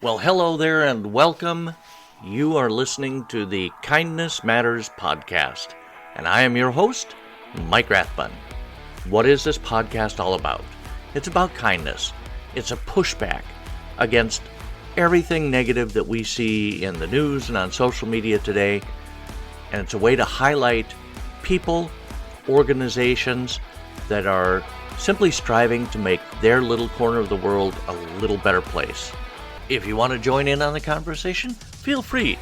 Well, hello there and welcome. You are listening to the Kindness Matters podcast, and I am your host, Mike Rathbun. What is this podcast all about? It's about kindness. It's a pushback against everything negative that we see in the news and on social media today, and it's a way to highlight people, organizations that are simply striving to make their little corner of the world a little better place. If you want to join in on the conversation, feel free.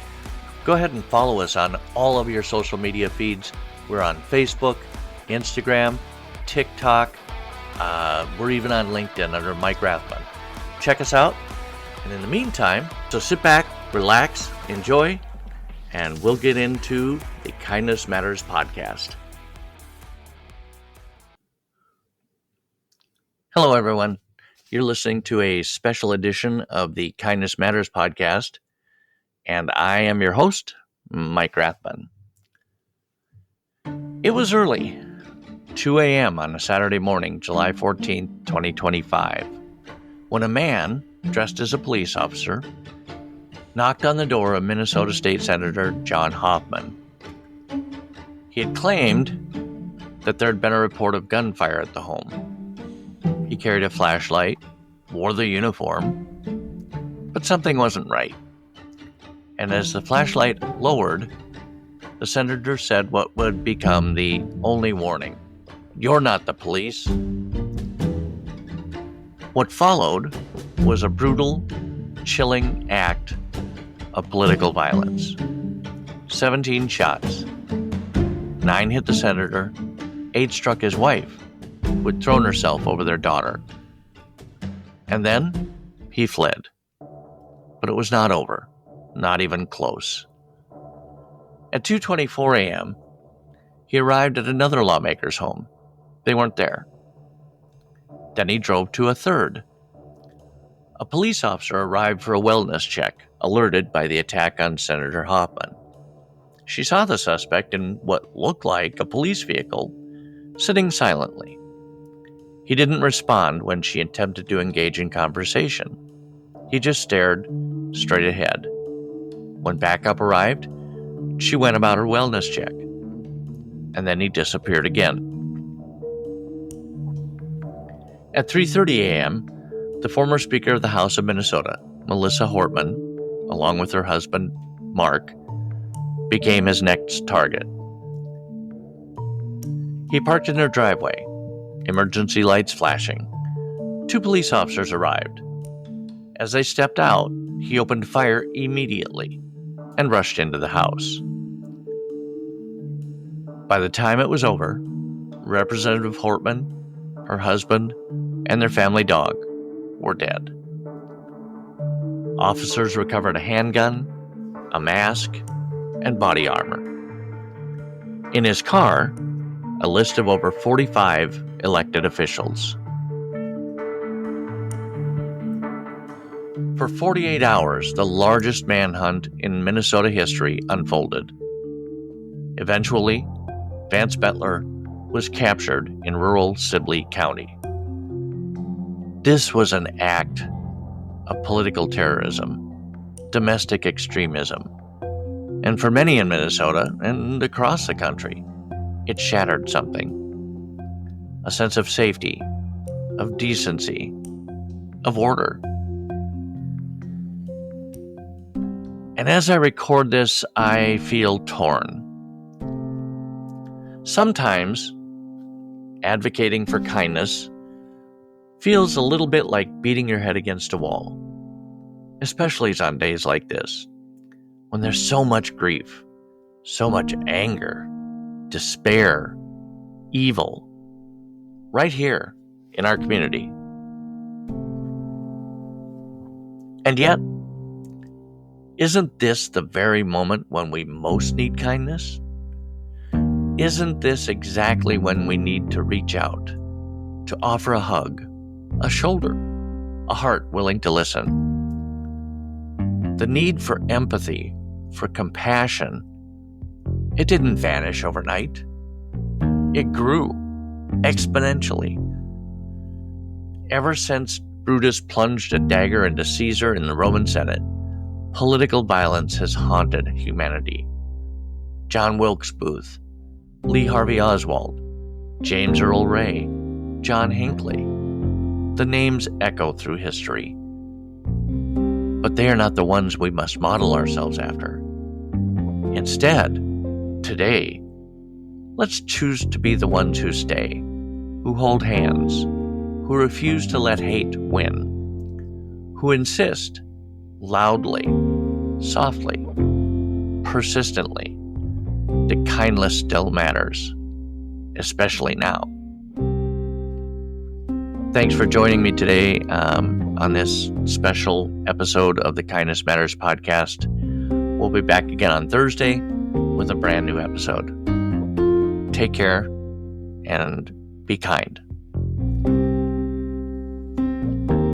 Go ahead and follow us on all of your social media feeds. We're on Facebook, Instagram, TikTok. We're even on LinkedIn under Mike Rathbun. Check us out. And in the meantime, so sit back, relax, enjoy, and we'll get into the Kindness Matters podcast. Hello, everyone. You're listening to a special edition of the Kindness Matters podcast, and I am your host, Mike Rathbun. It was early, 2 a.m. on a Saturday morning, July 14th, 2025, when a man dressed as a police officer knocked on the door of Minnesota State Senator John Hoffman. He had claimed that there had been a report of gunfire at the home. He carried a flashlight, wore the uniform, but something wasn't right. And as the flashlight lowered, the senator said what would become the only warning: "You're not the police." What followed was a brutal, chilling act of political violence. 17 shots. 9 hit the senator, 8 struck his wife, who had thrown herself over their daughter. And then he fled. But it was not over, not even close. At 2:24 a.m., he arrived at another lawmaker's home. They weren't there. Then he drove to a third. A police officer arrived for a wellness check, alerted by the attack on Senator Hoffman. She saw the suspect in what looked like a police vehicle, sitting silently. He didn't respond when she attempted to engage in conversation. He just stared straight ahead. When backup arrived, she went about her wellness check, and then he disappeared again. At 3:30 a.m., the former Speaker of the House of Minnesota, Melissa Hortman, along with her husband, Mark, became his next target. He parked in her driveway, emergency lights flashing. 2 police officers arrived. As they stepped out, he opened fire immediately and rushed into the house. By the time it was over, Representative Hortman, her husband, and their family dog were dead. Officers recovered a handgun, a mask, and body armor. In his car, a list of over 45 elected officials. For 48 hours, the largest manhunt in Minnesota history unfolded. Eventually, Vance Bettler was captured in rural Sibley County. This was an act of political terrorism, domestic extremism, and for many in Minnesota and across the country, it shattered something. A sense of safety, of decency, of order. And as I record this, I feel torn. Sometimes advocating for kindness feels a little bit like beating your head against a wall, especially on days like this, when there's so much grief, so much anger, despair, evil, right here in our community. And yet, isn't this the very moment when we most need kindness? Isn't this exactly when we need to reach out, to offer a hug, a shoulder, a heart willing to listen? The need for empathy, for compassion, it didn't vanish overnight. It grew exponentially. Ever since Brutus plunged a dagger into Caesar in the Roman Senate, political violence has haunted humanity. John Wilkes Booth, Lee Harvey Oswald, James Earl Ray, John Hinckley. The names echo through history, but they are not the ones we must model ourselves after. Instead, today, let's choose to be the ones who stay, who hold hands, who refuse to let hate win, who insist loudly, softly, persistently that kindness still matters, especially now. Thanks for joining me today on this special episode of the Kindness Matters podcast. We'll be back again on Thursday with a brand new episode. Take care and be kind.